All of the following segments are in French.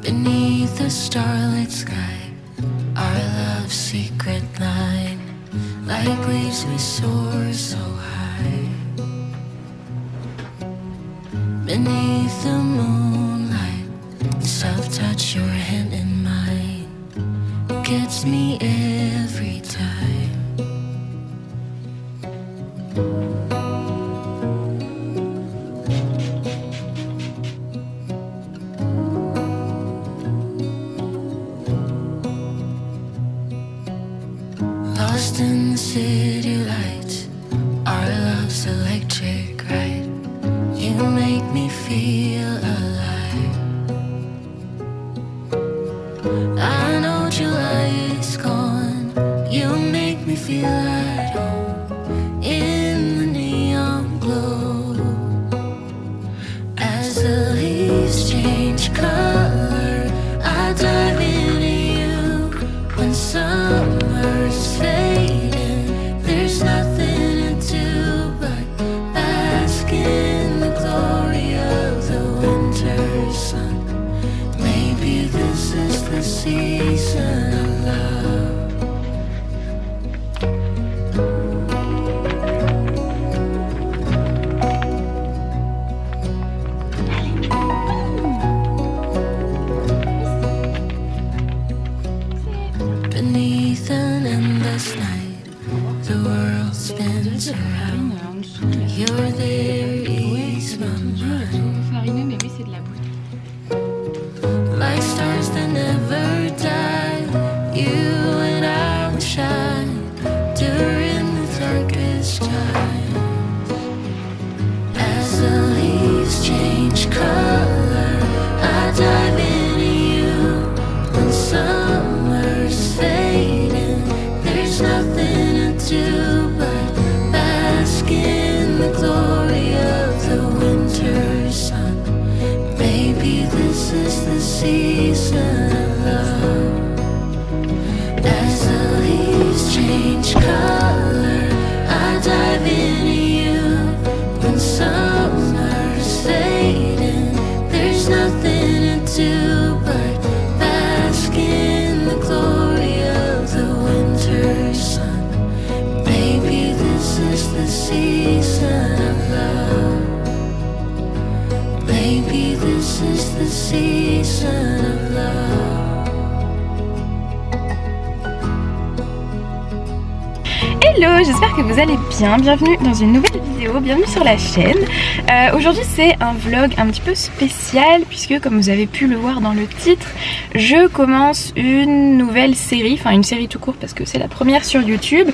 Beneath the starlit sky, our love's secret line, like leaves we soar so high. Beneath the moonlight, the soft touch your hand in mine gets me every time. Lost in the city lights, our love's electric ride. You make me feel alive. I know July is gone. You make me feel at home in the neon glow. As the leaves change color, I dive into you. When summer's fading, there's nothing to do but bask in the glory of the winter sun. Maybe this is the season of love. Beneath an endless night, the world spins around. You're there, ease my mind. Farineux, mais oui, c'est de la boule. Like stars that never die, you and I will shine during the darkest time. As the leaves change color, I dive into you. When summer's fading, there's nothing to do but bask in the glory of the winter sun. Maybe this is the season of love. As the leaves change color, I dive into you. When summer's fading, there's nothing to do but bask in the glory of the winter sun. Maybe this is the season of love. Maybe this is the season of love. Hello, j'espère que vous allez bien, bienvenue dans une nouvelle vidéo, bienvenue sur la chaîne. Aujourd'hui c'est un vlog un petit peu spécial puisque comme vous avez pu le voir dans le titre, je commence une nouvelle série, enfin une série tout court parce que c'est la première sur YouTube,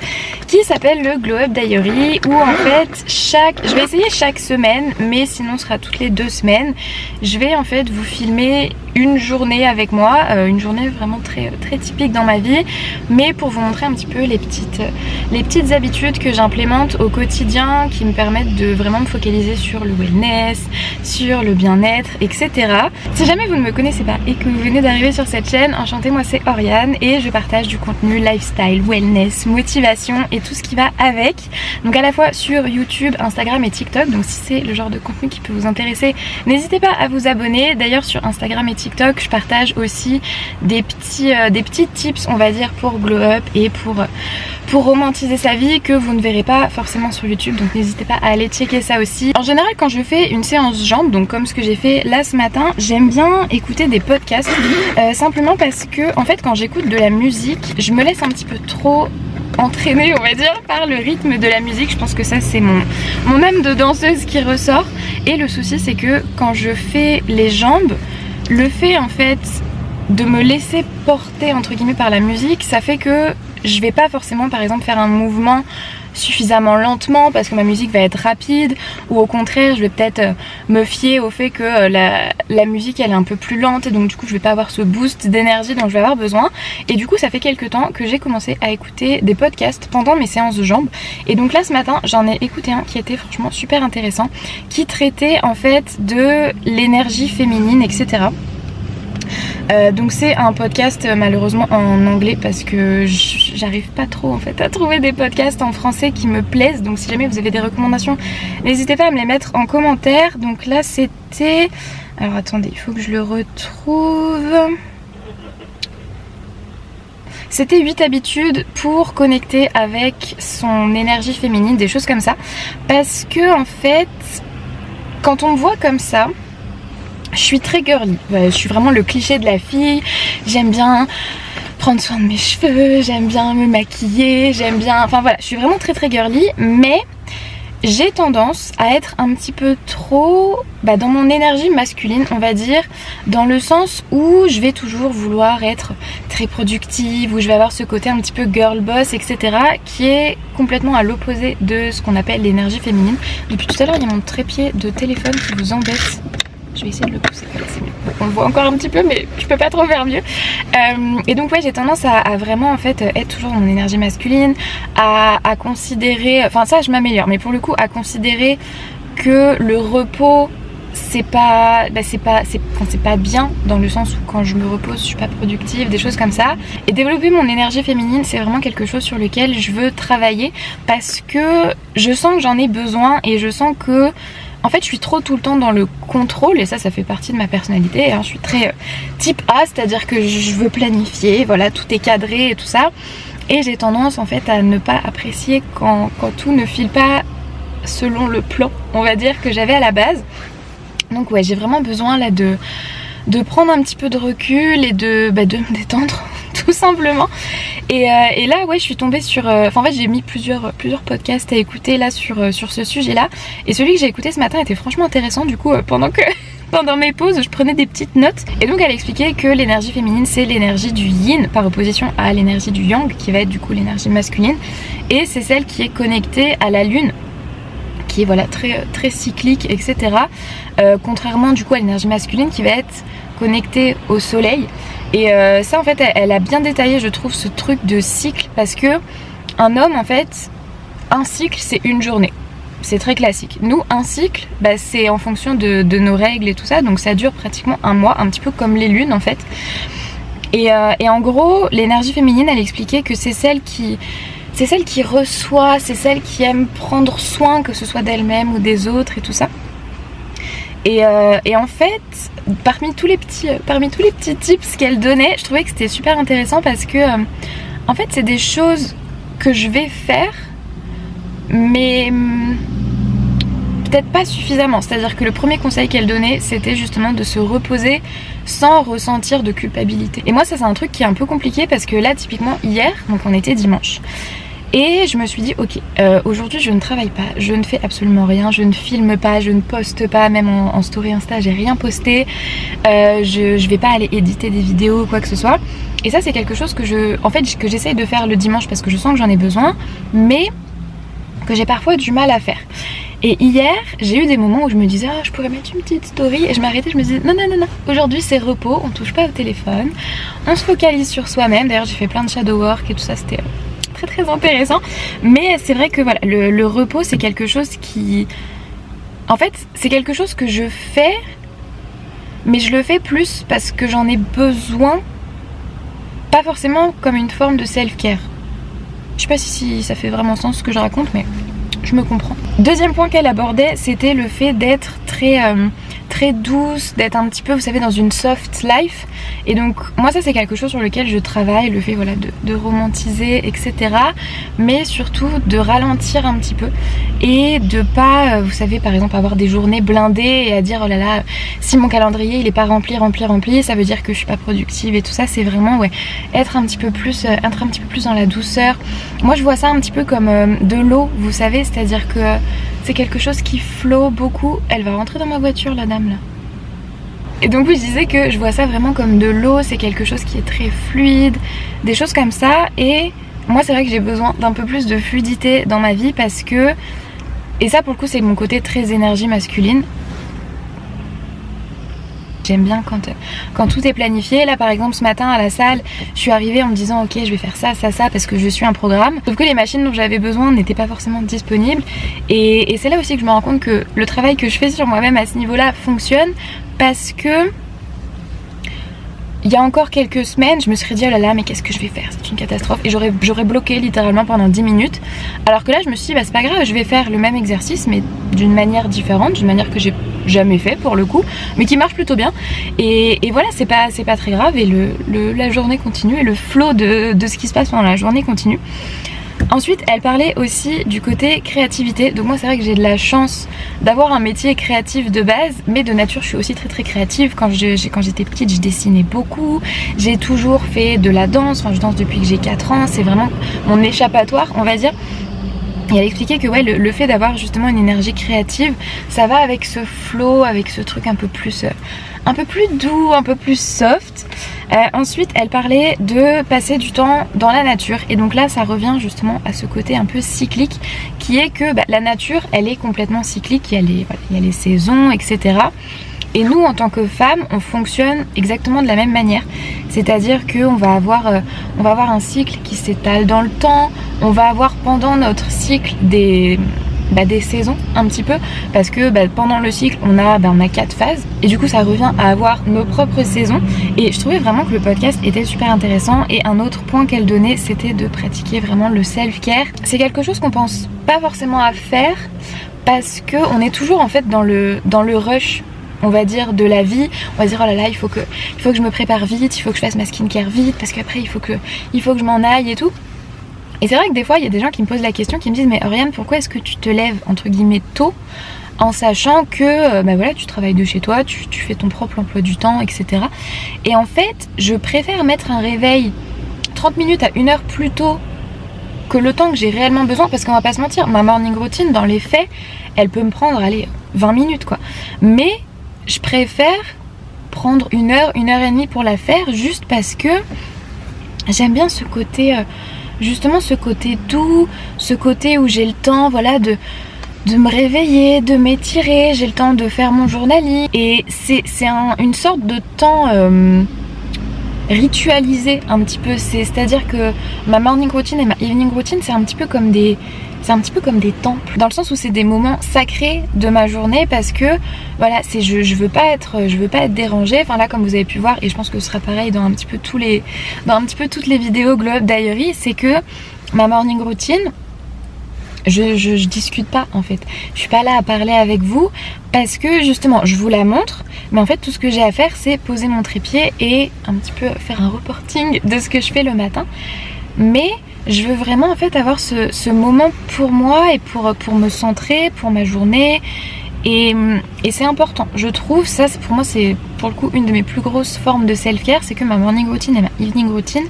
qui s'appelle le Glow Up Diary, où en fait je vais essayer chaque semaine, mais sinon ce sera toutes les 2 semaines, je vais en fait vous filmer une journée avec moi, une journée vraiment très typique dans ma vie, mais pour vous montrer un petit peu les petites habitudes que j'implémente au quotidien qui me permettent de vraiment me focaliser sur le wellness, sur le bien-être, etc. Si jamais vous ne me connaissez pas et que vous venez d'arriver sur cette chaîne, enchantée, moi c'est Oriane et je partage du contenu lifestyle, wellness, motivation et tout ce qui va avec. Donc à la fois sur YouTube, Instagram et TikTok, donc si c'est le genre de contenu qui peut vous intéresser, n'hésitez pas à vous abonner. D'ailleurs sur Instagram et TikTok, je partage aussi des petits tips, on va dire, pour glow up et pour romantiser sa vie que vous ne verrez pas forcément sur YouTube, donc n'hésitez pas à aller checker ça aussi. En général quand je fais une séance jambes, donc comme ce que j'ai fait là ce matin, j'aime bien écouter des podcasts, simplement parce que en fait quand j'écoute de la musique, je me laisse un petit peu trop entraînée, on va dire, par le rythme de la musique. Je pense que ça c'est mon âme de danseuse qui ressort, et le souci c'est que quand je fais les jambes, le fait en fait de me laisser porter entre guillemets par la musique, ça fait que je vais pas forcément par exemple faire un mouvement suffisamment lentement parce que ma musique va être rapide, ou au contraire je vais peut-être me fier au fait que la musique elle est un peu plus lente et donc du coup je vais pas avoir ce boost d'énergie dont je vais avoir besoin. Et du coup ça fait quelques temps que j'ai commencé à écouter des podcasts pendant mes séances de jambes, et donc là ce matin j'en ai écouté un qui était franchement super intéressant, qui traitait en fait de l'énergie féminine, etc. Donc c'est un podcast malheureusement en anglais parce que j'arrive pas trop en fait à trouver des podcasts en français qui me plaisent. Donc si jamais vous avez des recommandations, n'hésitez pas à me les mettre en commentaire. Donc là c'était... Alors attendez, il faut que je le retrouve... C'était 8 habitudes pour connecter avec son énergie féminine, des choses comme ça. Parce que en fait, quand on me voit comme ça, je suis très girly. Je suis vraiment le cliché de la fille. J'aime bien prendre soin de mes cheveux, j'aime bien me maquiller, j'aime bien... Enfin voilà, je suis vraiment très très girly, mais... j'ai tendance à être un petit peu trop dans mon énergie masculine, on va dire, dans le sens où je vais toujours vouloir être très productive, où je vais avoir ce côté un petit peu girl boss, etc., qui est complètement à l'opposé de ce qu'on appelle l'énergie féminine. Depuis tout à l'heure, il y a mon trépied de téléphone qui vous embête. Je vais essayer de le pousser, c'est mieux. On le voit encore un petit peu, mais je peux pas trop faire mieux. Et donc ouais, j'ai tendance à vraiment en fait être toujours dans mon énergie masculine, à considérer, enfin ça je m'améliore, mais pour le coup à considérer que le repos c'est pas bien, dans le sens où quand je me repose je suis pas productive, des choses comme ça. Et développer mon énergie féminine, c'est vraiment quelque chose sur lequel je veux travailler parce que je sens que j'en ai besoin et je sens que en fait je suis trop tout le temps dans le contrôle, et ça fait partie de ma personnalité, hein. Je suis très type A, c'est-à-dire que je veux planifier, voilà, tout est cadré et tout ça, et j'ai tendance en fait à ne pas apprécier quand tout ne file pas selon le plan, on va dire, que j'avais à la base. Donc ouais, j'ai vraiment besoin là de prendre un petit peu de recul et de me détendre tout simplement. Et là ouais, je suis tombée sur... en fait j'ai mis plusieurs podcasts à écouter là sur ce sujet là, et celui que j'ai écouté ce matin était franchement intéressant. Du coup pendant mes pauses je prenais des petites notes, et donc elle expliquait que l'énergie féminine c'est l'énergie du yin par opposition à l'énergie du yang qui va être du coup l'énergie masculine, et c'est celle qui est connectée à la lune, qui est voilà très, très cyclique, etc. Contrairement du coup à l'énergie masculine qui va être connectée au soleil. Et ça en fait elle a bien détaillé, je trouve, ce truc de cycle, parce que un homme en fait, un cycle c'est une journée, c'est très classique. Nous un cycle c'est en fonction de nos règles et tout ça, donc ça dure pratiquement un mois, un petit peu comme les lunes en fait. Et en gros l'énergie féminine, elle expliquait que c'est celle qui reçoit, c'est celle qui aime prendre soin, que ce soit d'elle-même ou des autres et tout ça. Et en fait, parmi tous les petits tips qu'elle donnait, je trouvais que c'était super intéressant parce que en fait c'est des choses que je vais faire, mais peut-être pas suffisamment. C'est-à-dire que le premier conseil qu'elle donnait, c'était justement de se reposer sans ressentir de culpabilité. Et moi ça c'est un truc qui est un peu compliqué parce que là typiquement hier, donc on était dimanche, et je me suis dit ok, aujourd'hui je ne travaille pas, je ne fais absolument rien, je ne filme pas, je ne poste pas, même en story Insta j'ai rien posté, je vais pas aller éditer des vidéos ou quoi que ce soit. Et ça c'est quelque chose que j'essaye de faire le dimanche parce que je sens que j'en ai besoin, mais que j'ai parfois du mal à faire. Et hier j'ai eu des moments où je me disais je pourrais mettre une petite story, et je m'arrêtais, je me disais non, aujourd'hui c'est repos, on touche pas au téléphone, on se focalise sur soi-même. D'ailleurs j'ai fait plein de shadow work et tout ça, c'était très très intéressant. Mais c'est vrai que voilà, le repos c'est quelque chose qui... En fait c'est quelque chose que je fais, mais je le fais plus parce que j'en ai besoin, pas forcément comme une forme de self-care. Je sais pas si ça fait vraiment sens ce que je raconte, mais je me comprends. Deuxième point qu'elle abordait, c'était le fait d'être très douce, d'être un petit peu, vous savez, dans une soft life. Et donc moi ça c'est quelque chose sur lequel je travaille, le fait voilà de romantiser, etc. Mais surtout de ralentir un petit peu et de pas, vous savez, par exemple avoir des journées blindées et à dire oh là là, si mon calendrier il est pas rempli, ça veut dire que je suis pas productive et tout ça. C'est vraiment être un petit peu plus dans la douceur. Moi je vois ça un petit peu comme de l'eau, vous savez, c'est-à-dire que c'est quelque chose qui flotte beaucoup. Elle va rentrer dans ma voiture, la dame là. Et donc oui, je disais que je vois ça vraiment comme de l'eau, c'est quelque chose qui est très fluide, des choses comme ça. Et moi c'est vrai que j'ai besoin d'un peu plus de fluidité dans ma vie parce que, et ça pour le coup c'est mon côté très énergie masculine, j'aime bien quand tout est planifié. Là par exemple ce matin à la salle, je suis arrivée en me disant ok je vais faire ça parce que je suis un programme. Sauf que les machines dont j'avais besoin n'étaient pas forcément disponibles. Et c'est là aussi que je me rends compte que le travail que je fais sur moi-même à ce niveau-là fonctionne, parce que il y a encore quelques semaines, je me serais dit oh là là mais qu'est-ce que je vais faire, c'est une catastrophe, et j'aurais bloqué littéralement pendant 10 minutes. Alors que là je me suis dit bah c'est pas grave, je vais faire le même exercice mais d'une manière différente, d'une manière que j'ai jamais fait pour le coup, mais qui marche plutôt bien. Et voilà, c'est pas très grave, et la journée continue, et le flow de ce qui se passe pendant la journée continue. Ensuite, elle parlait aussi du côté créativité. Donc moi c'est vrai que j'ai de la chance d'avoir un métier créatif de base, mais de nature je suis aussi très créative. Quand j'étais petite, je dessinais beaucoup, j'ai toujours fait de la danse, enfin je danse depuis que j'ai 4 ans, c'est vraiment mon échappatoire on va dire. Et elle expliquait que ouais, le fait d'avoir justement une énergie créative, ça va avec ce flow, avec ce truc un peu plus doux, un peu plus soft. Ensuite, elle parlait de passer du temps dans la nature. Et donc là, ça revient justement à ce côté un peu cyclique, qui est que la nature, elle est complètement cyclique. Il y a les saisons, etc. Et nous, en tant que femmes, on fonctionne exactement de la même manière. C'est-à-dire qu'on va avoir un cycle qui s'étale dans le temps. On va avoir pendant notre cycle des saisons un petit peu, parce que pendant le cycle on a 4 phases, et du coup ça revient à avoir nos propres saisons. Et je trouvais vraiment que le podcast était super intéressant. Et un autre point qu'elle donnait, c'était de pratiquer vraiment le self-care. C'est quelque chose qu'on pense pas forcément à faire, parce qu'on est toujours en fait dans le rush, on va dire, de la vie. On va dire oh là là, il faut que je me prépare vite, il faut que je fasse ma skincare vite, parce qu'après il faut que je m'en aille et tout. Et c'est vrai que des fois il y a des gens qui me posent la question, qui me disent mais Oriane, pourquoi est-ce que tu te lèves entre guillemets tôt, en sachant que voilà, tu travailles de chez toi, tu fais ton propre emploi du temps, etc. Et en fait je préfère mettre un réveil 30 minutes à 1 heure plus tôt que le temps que j'ai réellement besoin, parce qu'on va pas se mentir, ma morning routine dans les faits elle peut me prendre 20 minutes quoi. Mais je préfère prendre 1 heure, 1 heure et demie pour la faire, juste parce que j'aime bien ce côté justement ce côté doux, ce côté où j'ai le temps voilà de me réveiller, de m'étirer, j'ai le temps de faire mon journaling. Et c'est une sorte de temps ritualisé un petit peu. C'est-à-dire que ma morning routine et ma evening routine, c'est un petit peu comme des temples, dans le sens où c'est des moments sacrés de ma journée, parce que voilà, je veux pas être dérangée. Enfin là, comme vous avez pu voir, et je pense que ce sera pareil dans un petit peu toutes les vidéos Glow Up Diary, c'est que ma morning routine, je discute pas en fait. Je suis pas là à parler avec vous, parce que justement je vous la montre, mais en fait tout ce que j'ai à faire c'est poser mon trépied et un petit peu faire un reporting de ce que je fais le matin. Mais je veux vraiment en fait avoir ce moment pour moi, et pour me centrer pour ma journée. Et c'est important, je trouve. Ça pour moi c'est pour le coup une de mes plus grosses formes de self-care, c'est que ma morning routine et ma evening routine,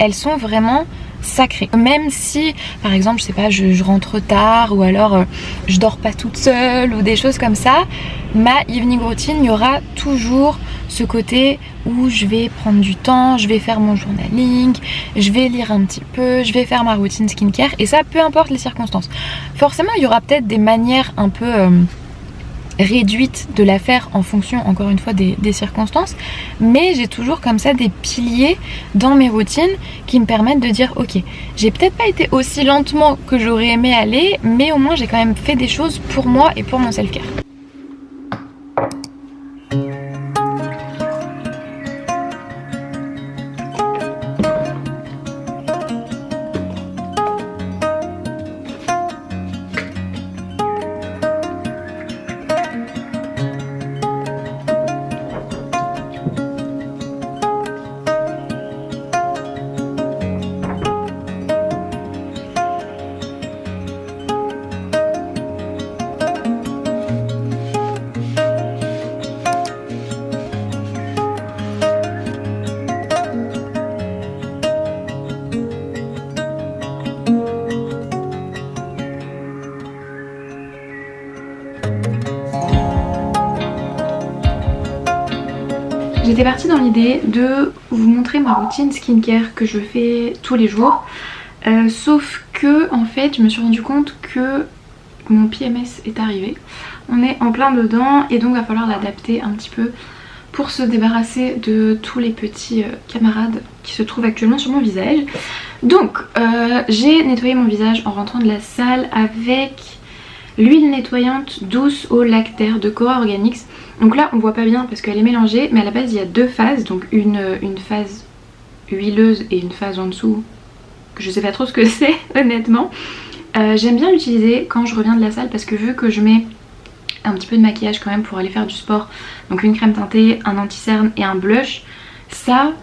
elles sont vraiment sacrées. Même si par exemple je sais pas, je rentre tard, ou alors je dors pas toute seule, ou des choses comme ça, ma evening routine, il y aura toujours ce côté où je vais prendre du temps, je vais faire mon journaling, je vais lire un petit peu, je vais faire ma routine skincare. Et ça, peu importe les circonstances. Forcément il y aura peut-être des manières un peu réduite de la faire en fonction encore une fois des circonstances, mais j'ai toujours comme ça des piliers dans mes routines qui me permettent de dire ok, j'ai peut-être pas été aussi lentement que j'aurais aimé aller, mais au moins j'ai quand même fait des choses pour moi et pour mon self-care. J'étais partie dans l'idée de vous montrer ma routine skincare que je fais tous les jours, sauf que en fait je me suis rendu compte que mon PMS est arrivé, on est en plein dedans, et donc il va falloir l'adapter un petit peu pour se débarrasser de tous les petits camarades qui se trouvent actuellement sur mon visage. Donc j'ai nettoyé mon visage en rentrant de la salle avec l'huile nettoyante douce au lactaire de Cora Organics. Donc là on voit pas bien parce qu'elle est mélangée, mais à la base il y a deux phases, donc une phase huileuse et une phase en dessous, que je sais pas trop ce que c'est honnêtement. J'aime bien l'utiliser quand je reviens de la salle parce que vu que je mets un petit peu de maquillage quand même pour aller faire du sport, donc une crème teintée, un anti-cerne et un blush, ça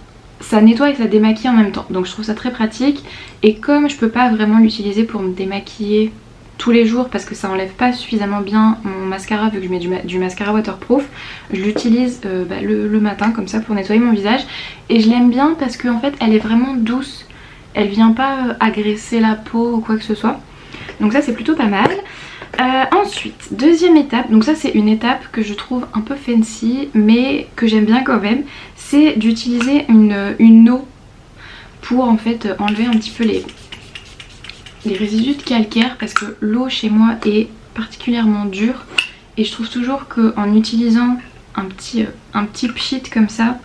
nettoie et ça démaquille en même temps, donc je trouve ça très pratique. Et comme je peux pas vraiment l'utiliser pour me démaquiller tous les jours parce que ça enlève pas suffisamment bien mon mascara vu que je mets du mascara waterproof, je l'utilise le matin comme ça pour nettoyer mon visage. Et je l'aime bien parce qu'en fait elle est vraiment douce, elle vient pas agresser la peau ou quoi que ce soit, donc ça c'est plutôt pas mal. Ensuite, deuxième étape, donc ça c'est une étape que je trouve un peu fancy mais que j'aime bien quand même, c'est d'utiliser une eau pour en fait enlever un petit peu les résidus de calcaire, parce que l'eau chez moi est particulièrement dure et je trouve toujours qu'en utilisant un petit pchit comme ça,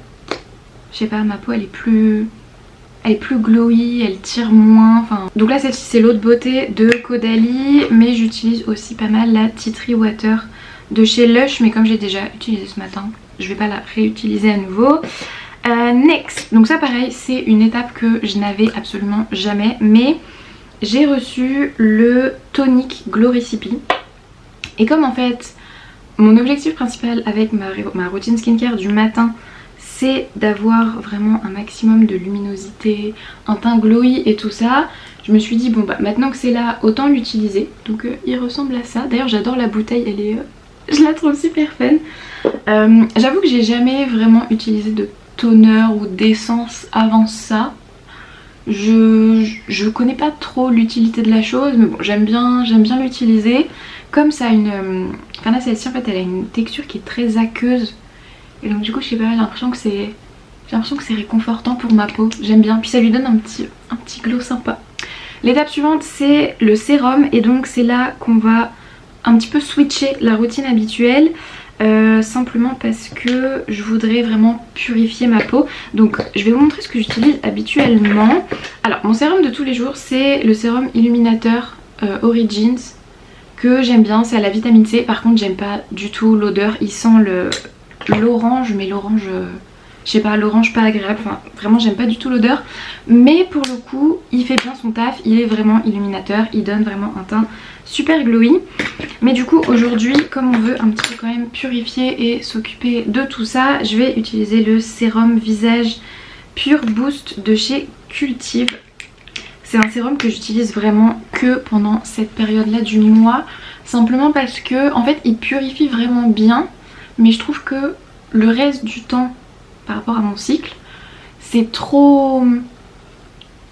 je sais pas, ma peau elle est plus glowy, elle tire moins, enfin... Donc là celle-ci c'est l'eau de beauté de Caudalie, mais j'utilise aussi pas mal la Tea Tree Water de chez Lush, mais comme j'ai déjà utilisé ce matin, je vais pas la réutiliser à nouveau. Next, donc ça pareil c'est une étape que je n'avais absolument jamais, mais j'ai reçu le tonic Glow Recipe. Et comme en fait mon objectif principal avec ma routine skincare du matin c'est d'avoir vraiment un maximum de luminosité, un teint glowy et tout ça, je me suis dit bon bah maintenant que c'est là autant l'utiliser. Donc il ressemble à ça, d'ailleurs j'adore la bouteille, elle est je la trouve super fun. J'avoue que j'ai jamais vraiment utilisé de toner ou d'essence avant ça. Je connais pas trop l'utilité de la chose, mais bon j'aime bien l'utiliser. Comme ça a une... Enfin là celle-ci en fait elle a une texture qui est très aqueuse. Et donc du coup je sais pas, j'ai l'impression que c'est réconfortant pour ma peau, j'aime bien. Puis ça lui donne un petit glow sympa. L'étape suivante c'est le sérum, et donc c'est là qu'on va un petit peu switcher la routine habituelle. Simplement parce que je voudrais vraiment purifier ma peau. Donc je vais vous montrer ce que j'utilise habituellement. Alors mon sérum de tous les jours c'est le sérum illuminateur Origins que j'aime bien, c'est à la vitamine C. Par contre j'aime pas du tout l'odeur, il sent l'orange, mais l'orange je sais pas, l'orange pas agréable, enfin vraiment j'aime pas du tout l'odeur. Mais pour le coup il fait bien son taf, il est vraiment illuminateur, il donne vraiment un teint super glowy. Mais du coup aujourd'hui comme on veut un petit peu quand même purifier et s'occuper de tout ça, je vais utiliser le sérum visage Pure Boost de chez Cultive. C'est un sérum que j'utilise vraiment que pendant cette période là du mois, simplement parce que en fait il purifie vraiment bien, mais je trouve que le reste du temps par rapport à mon cycle c'est trop...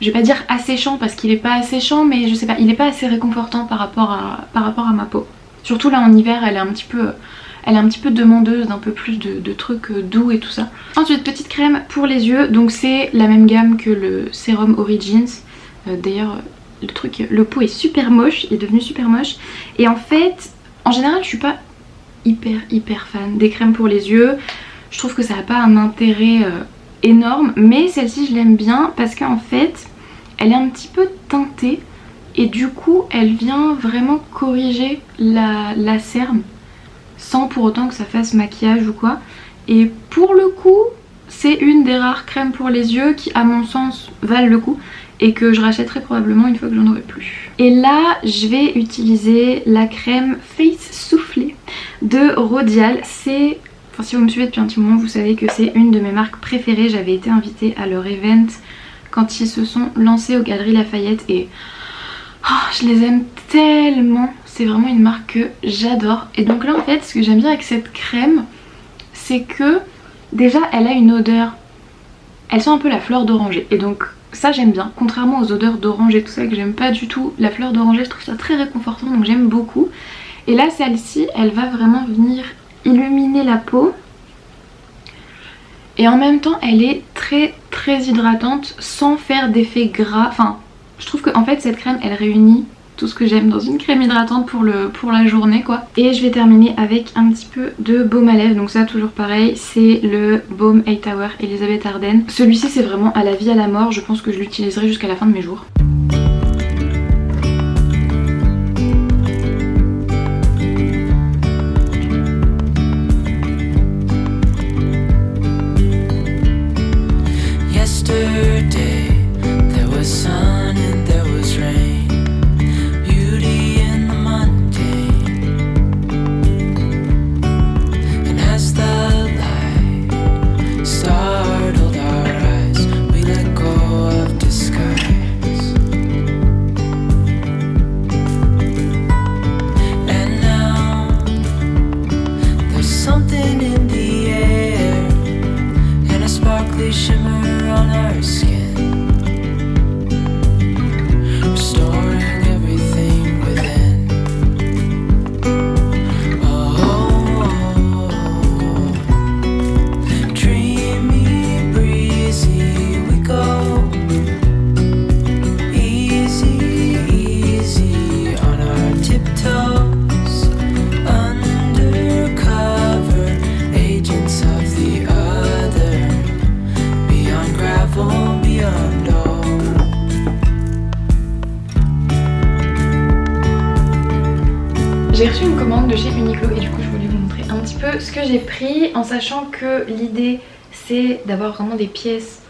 Je vais pas dire asséchant parce qu'il est pas asséchant, mais je sais pas, il est pas assez réconfortant par rapport à ma peau. Surtout là en hiver elle est un petit peu demandeuse d'un peu plus de trucs doux et tout ça. Ensuite petite crème pour les yeux, donc c'est la même gamme que le sérum Origins. D'ailleurs le pot est super moche, il est devenu super moche. Et en fait en général je suis pas hyper fan des crèmes pour les yeux. Je trouve que ça n'a pas un intérêt énorme, mais celle-ci je l'aime bien parce qu'en fait elle est un petit peu teintée et du coup elle vient vraiment corriger la cerne sans pour autant que ça fasse maquillage ou quoi. Et pour le coup c'est une des rares crèmes pour les yeux qui à mon sens valent le coup et que je rachèterai probablement une fois que j'en aurai plus. Et là je vais utiliser la crème Face Soufflé de Rodial. C'est... Enfin, si vous me suivez depuis un petit moment, vous savez que c'est une de mes marques préférées. J'avais été invitée à leur event quand ils se sont lancés aux Galeries Lafayette et je les aime tellement. C'est vraiment une marque que j'adore. Et donc là en fait ce que j'aime bien avec cette crème c'est que déjà elle a une odeur, elle sent un peu la fleur d'oranger. Et donc ça j'aime bien, contrairement aux odeurs d'orange et tout ça que j'aime pas du tout. La fleur d'oranger je trouve ça très réconfortant, donc j'aime beaucoup. Et là celle-ci elle va vraiment venir illuminer la peau et en même temps elle est très hydratante sans faire d'effet gras. Enfin je trouve que en fait cette crème elle réunit tout ce que j'aime dans une crème hydratante pour la journée quoi. Et je vais terminer avec un petit peu de baume à lèvres, donc ça toujours pareil c'est le Baume 8 Hour Elisabeth Arden. Celui-ci c'est vraiment à la vie à la mort, je pense que je l'utiliserai jusqu'à la fin de mes jours. sparkly shimmer on our skin, restoring everything within. Oh, dreamy, breezy, we go. Easy, easy on our tiptoes, undercover agents of the other, beyond gravel, beyond all. J'ai reçu une commande de chez Uniqlo et du coup je voulais vous montrer un petit peu ce que j'ai pris, en sachant que l'idée c'est d'avoir vraiment des pièces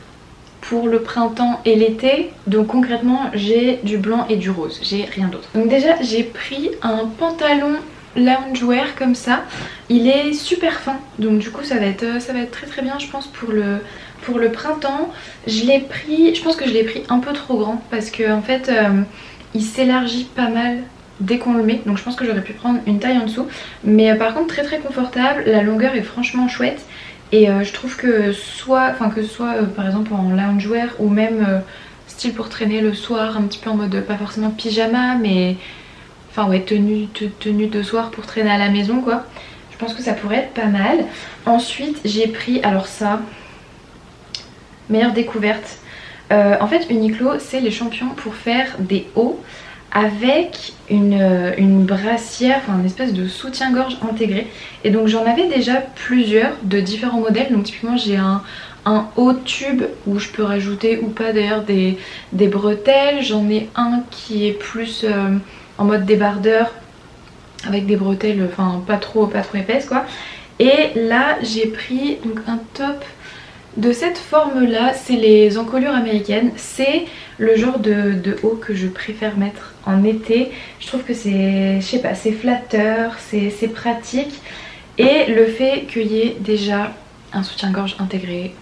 pour le printemps et l'été. Donc concrètement j'ai du blanc et du rose, j'ai rien d'autre. Donc déjà j'ai pris un pantalon loungewear comme ça, il est super fin, donc du coup ça va être très très bien je pense pour le printemps. Je l'ai pris, je pense que je l'ai pris un peu trop grand parce que en fait il s'élargit pas mal dès qu'on le met, donc je pense que j'aurais pu prendre une taille en dessous, mais par contre très très confortable, la longueur est franchement chouette. Et je trouve que que ce soit par exemple en loungewear ou même style pour traîner le soir, un petit peu en mode pas forcément pyjama, mais enfin ouais, tenue de soir pour traîner à la maison quoi. Je pense que ça pourrait être pas mal. Ensuite j'ai pris, alors ça, meilleure découverte. En fait Uniqlo c'est les champions pour faire des hauts avec une brassière, enfin une espèce de soutien-gorge intégré. Et donc j'en avais déjà plusieurs de différents modèles. Donc typiquement j'ai un haut tube où je peux rajouter ou pas d'ailleurs des bretelles. J'en ai un qui est plus en mode débardeur avec des bretelles, enfin pas trop épaisses quoi. Et là j'ai pris donc un top de cette forme là, c'est les encolures américaines, c'est le genre de haut que je préfère mettre en été. Je trouve que c'est, je sais pas, c'est flatteur, c'est pratique. Et le fait qu'il y ait déjà un soutien-gorge intégré,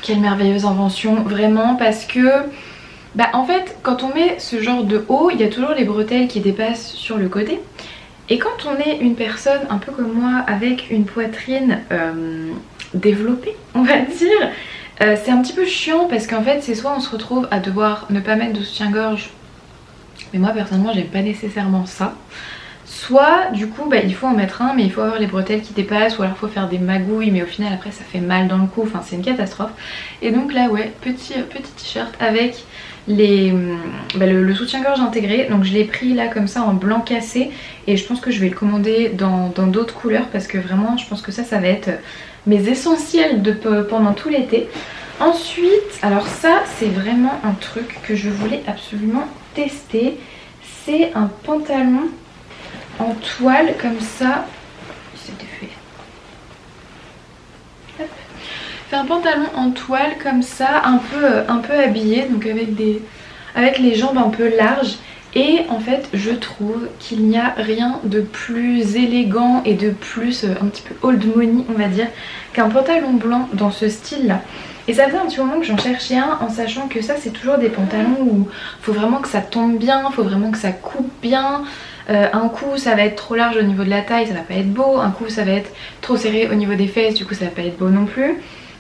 quelle merveilleuse invention, vraiment, parce que bah en fait quand on met ce genre de haut, il y a toujours les bretelles qui dépassent sur le côté. Et quand on est une personne un peu comme moi avec une poitrine développée on va dire, c'est un petit peu chiant parce qu'en fait c'est soit on se retrouve à devoir ne pas mettre de soutien-gorge, mais moi personnellement j'aime pas nécessairement ça, soit du coup bah, il faut en mettre un mais il faut avoir les bretelles qui dépassent, ou alors il faut faire des magouilles mais au final après ça fait mal dans le cou, enfin c'est une catastrophe. Et donc là ouais, petit t-shirt avec le soutien-gorge intégré. Donc je l'ai pris là comme ça en blanc cassé et je pense que je vais le commander dans d'autres couleurs parce que vraiment je pense que ça va être mes essentiels pendant tout l'été. Ensuite, alors ça c'est vraiment un truc que je voulais absolument tester, c'est un pantalon en toile comme ça. C'était fait. Hop. C'est un pantalon en toile comme ça, un peu habillé, donc avec les jambes un peu larges. Et en fait je trouve qu'il n'y a rien de plus élégant et de plus un petit peu old money on va dire qu'un pantalon blanc dans ce style là. Et ça faisait un petit moment que j'en cherchais un, en sachant que ça c'est toujours des pantalons où faut vraiment que ça tombe bien, faut vraiment que ça coupe bien. Un coup ça va être trop large au niveau de la taille, ça va pas être beau. Un coup ça va être trop serré au niveau des fesses, du coup ça va pas être beau non plus.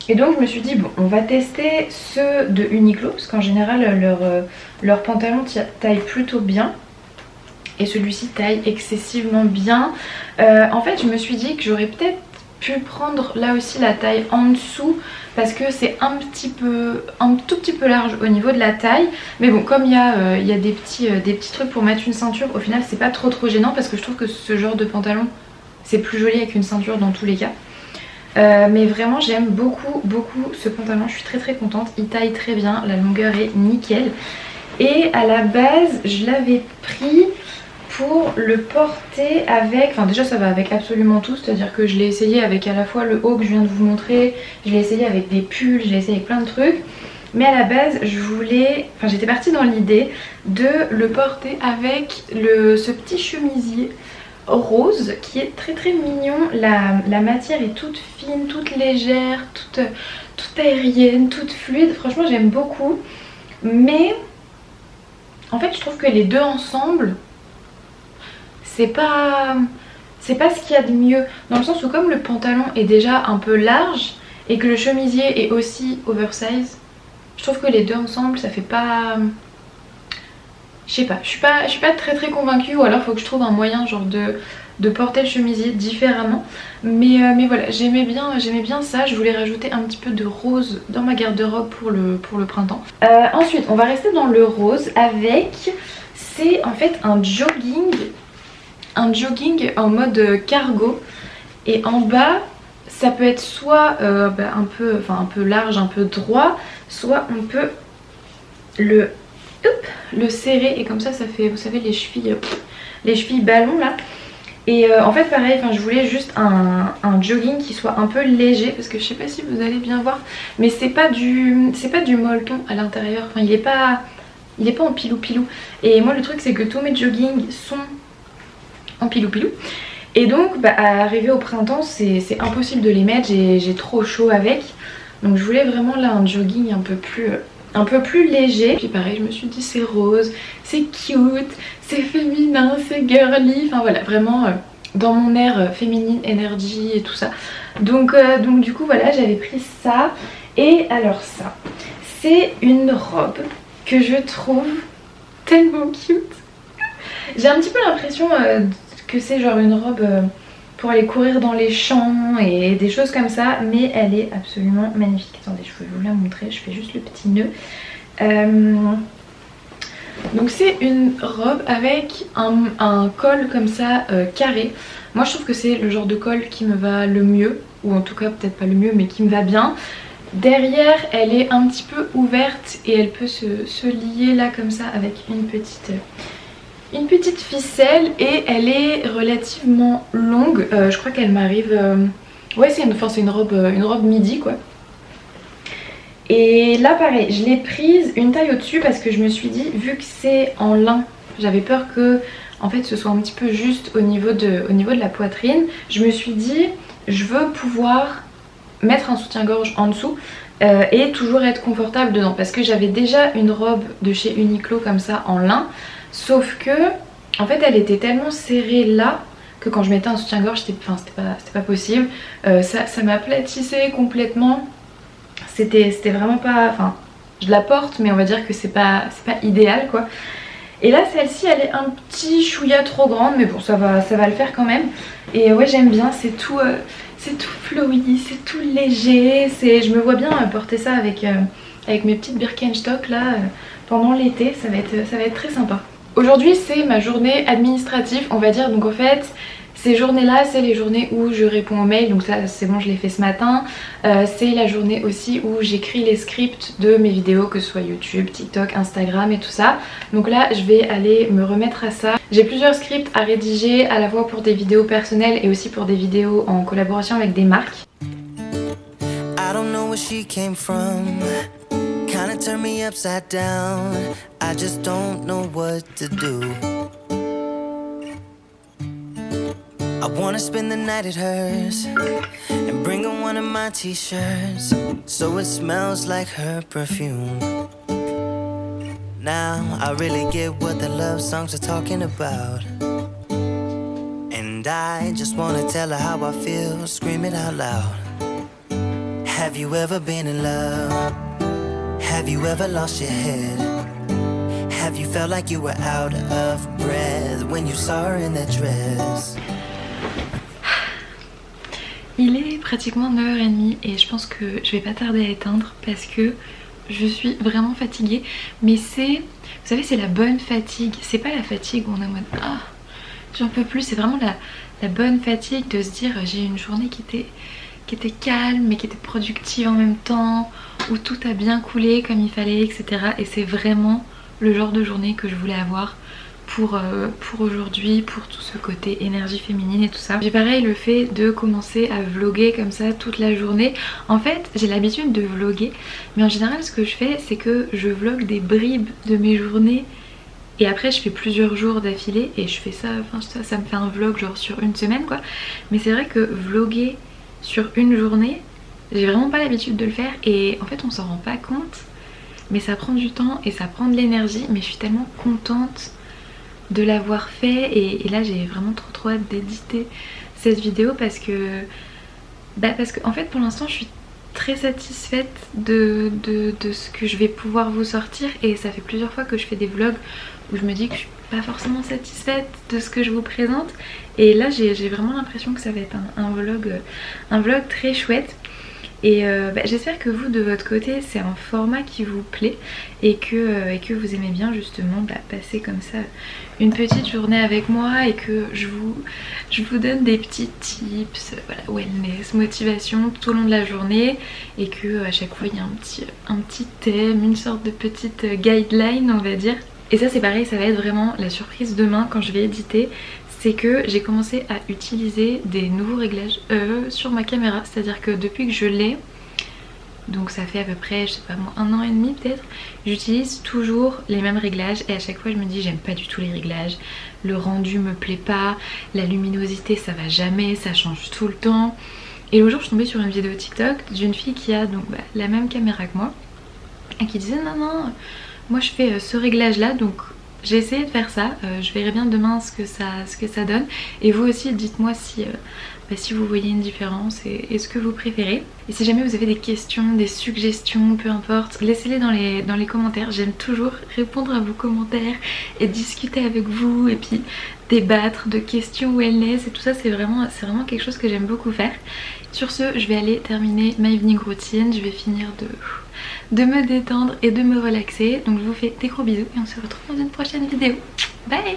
Et donc je me suis dit bon, on va tester ceux de Uniqlo parce qu'en général leur pantalon taille plutôt bien. Et celui-ci taille excessivement bien. En fait je me suis dit que j'aurais peut-être pu prendre là aussi la taille en dessous parce que c'est un tout petit peu large au niveau de la taille. Mais bon, comme il y a des petits trucs pour mettre une ceinture, au final c'est pas trop gênant parce que je trouve que ce genre de pantalon c'est plus joli avec une ceinture dans tous les cas. Mais vraiment j'aime beaucoup ce pantalon, je suis très contente, il taille très bien, la longueur est nickel. Et à la base je l'avais pris pour le porter avec, enfin déjà ça va avec absolument tout, c'est à dire que je l'ai essayé avec à la fois le haut que je viens de vous montrer, je l'ai essayé avec des pulls, je l'ai essayé avec plein de trucs. Mais à la base j'étais partie dans l'idée de le porter avec ce petit chemisier rose qui est très mignon. La matière est toute fine, toute légère, toute aérienne, toute fluide, franchement j'aime beaucoup. Mais en fait je trouve que les deux ensemble c'est pas ce qu'il y a de mieux, dans le sens où comme le pantalon est déjà un peu large, et que le chemisier est aussi oversize, je trouve que les deux ensemble ça fait pas... Je sais pas, je suis pas très convaincue, ou alors il faut que je trouve un moyen genre de porter le chemisier différemment. Mais voilà, j'aimais bien ça, je voulais rajouter un petit peu de rose dans ma garde-robe pour le printemps. Ensuite, on va rester dans le rose avec, c'est en fait un jogging en mode cargo. Et en bas, ça peut être soit un peu large, un peu droit, soit on peut le serrer et comme ça fait, vous savez, les chevilles ballon là. Et en fait pareil, je voulais juste un jogging qui soit un peu léger, parce que je sais pas si vous allez bien voir, mais c'est pas du molleton à l'intérieur, enfin il est pas en pilou. Et moi le truc c'est que tous mes joggings sont en pilou. Et donc arrivé au printemps c'est impossible de les mettre, j'ai trop chaud avec. Donc je voulais vraiment là un jogging un peu plus léger. Puis pareil, je me suis dit c'est rose, c'est cute, c'est féminin, c'est girly. Enfin voilà, vraiment dans mon air féminine, énergie et tout ça. Donc du coup voilà, j'avais pris ça. Et alors ça, c'est une robe que je trouve tellement cute. J'ai un petit peu l'impression que c'est genre une robe pour aller courir dans les champs et des choses comme ça, mais elle est absolument magnifique. Attendez, je vais vous la montrer, je fais juste le petit nœud. Donc c'est une robe avec un col comme ça carré. Moi je trouve que c'est le genre de col qui me va le mieux, ou en tout cas peut-être pas le mieux mais qui me va bien. Derrière elle est un petit peu ouverte et elle peut se lier là comme ça avec une petite ficelle, et elle est relativement longue. Je crois qu'elle m'arrive... Ouais c'est une robe midi quoi. Et là pareil, je l'ai prise une taille au-dessus parce que je me suis dit, vu que c'est en lin, j'avais peur que en fait ce soit un petit peu juste au niveau de la poitrine. Je me suis dit, je veux pouvoir mettre un soutien-gorge en dessous et toujours être confortable dedans, parce que j'avais déjà une robe de chez Uniqlo comme ça en lin, sauf que en fait elle était tellement serrée là que quand je mettais un soutien-gorge c'était pas possible. Ça m'aplatissait complètement. C'était vraiment pas... Enfin, je la porte mais on va dire que c'est pas idéal quoi. Et là celle-ci elle est un petit chouïa trop grande, mais bon ça va le faire quand même. Et ouais j'aime bien, c'est tout flowy, c'est tout léger. Je me vois bien porter ça avec mes petites Birkenstock là pendant l'été, ça va être très sympa. Aujourd'hui c'est ma journée administrative on va dire, donc en fait ces journées-là, c'est les journées où je réponds aux mails, donc ça c'est bon, je l'ai fait ce matin. C'est la journée aussi où j'écris les scripts de mes vidéos, que ce soit YouTube, TikTok, Instagram et tout ça. Donc là, je vais aller me remettre à ça. J'ai plusieurs scripts à rédiger, à la fois pour des vidéos personnelles et aussi pour des vidéos en collaboration avec des marques. I don't know where she came from. Kinda turned me upside down. I just don't know what to do. I wanna spend the night at hers and bring her one of my t-shirts so it smells like her perfume. Now I really get what the love songs are talking about, and I just wanna tell her how I feel, scream it out loud. Have you ever been in love? Have you ever lost your head? Have you felt like you were out of breath when you saw her in that dress? Il est pratiquement 9h30 et je pense que je vais pas tarder à éteindre parce que je suis vraiment fatiguée. Mais c'est, vous savez, c'est la bonne fatigue. C'est pas la fatigue où on est en mode ah j'en peux plus. C'est vraiment la bonne fatigue de se dire j'ai une journée qui était calme mais qui était productive en même temps, où tout a bien coulé comme il fallait, etc. Et c'est vraiment le genre de journée que je voulais avoir pour aujourd'hui, pour tout ce côté énergie féminine et tout ça. J'ai pareil le fait de commencer à vlogger comme ça toute la journée. En fait j'ai l'habitude de vlogger, mais en général ce que je fais c'est que je vlog des bribes de mes journées et après je fais plusieurs jours d'affilée et je fais ça, enfin ça me fait un vlog genre sur une semaine quoi. Mais c'est vrai que vlogger sur une journée, j'ai vraiment pas l'habitude de le faire et en fait on s'en rend pas compte, mais ça prend du temps et ça prend de l'énergie. Mais je suis tellement contente de l'avoir fait et là j'ai vraiment trop hâte d'éditer cette vidéo parce que en fait pour l'instant je suis très satisfaite de ce que je vais pouvoir vous sortir, et ça fait plusieurs fois que je fais des vlogs où je me dis que je suis pas forcément satisfaite de ce que je vous présente, et là j'ai vraiment l'impression que ça va être un vlog très chouette. Et j'espère que vous de votre côté c'est un format qui vous plaît et que vous aimez bien justement passer comme ça une petite journée avec moi, et que je vous donne des petits tips, voilà, wellness, motivation tout au long de la journée, et que à chaque fois il y a un petit thème, une sorte de petite guideline on va dire. Et ça c'est pareil, ça va être vraiment la surprise demain quand je vais éditer. C'est que j'ai commencé à utiliser des nouveaux réglages sur ma caméra, c'est à dire que depuis que je l'ai, donc ça fait à peu près, je sais pas moi, 1 an et demi peut-être, j'utilise toujours les mêmes réglages, et à chaque fois je me dis j'aime pas du tout les réglages, le rendu me plaît pas, la luminosité ça va jamais, ça change tout le temps. Et l'autre jour je suis tombée sur une vidéo TikTok d'une fille qui a donc la même caméra que moi, et qui disait non, moi je fais ce réglage là, donc j'ai essayé de faire ça, je verrai bien demain ce que ça donne, et vous aussi dites-moi si vous voyez une différence et ce que vous préférez. Et si jamais vous avez des questions, des suggestions, peu importe, laissez-les dans les commentaires. J'aime toujours répondre à vos commentaires et discuter avec vous, et puis débattre de questions wellness et tout ça, c'est vraiment quelque chose que j'aime beaucoup faire. Sur ce, je vais aller terminer ma evening routine, je vais finir de me détendre et de me relaxer. Donc je vous fais des gros bisous et on se retrouve dans une prochaine vidéo. Bye!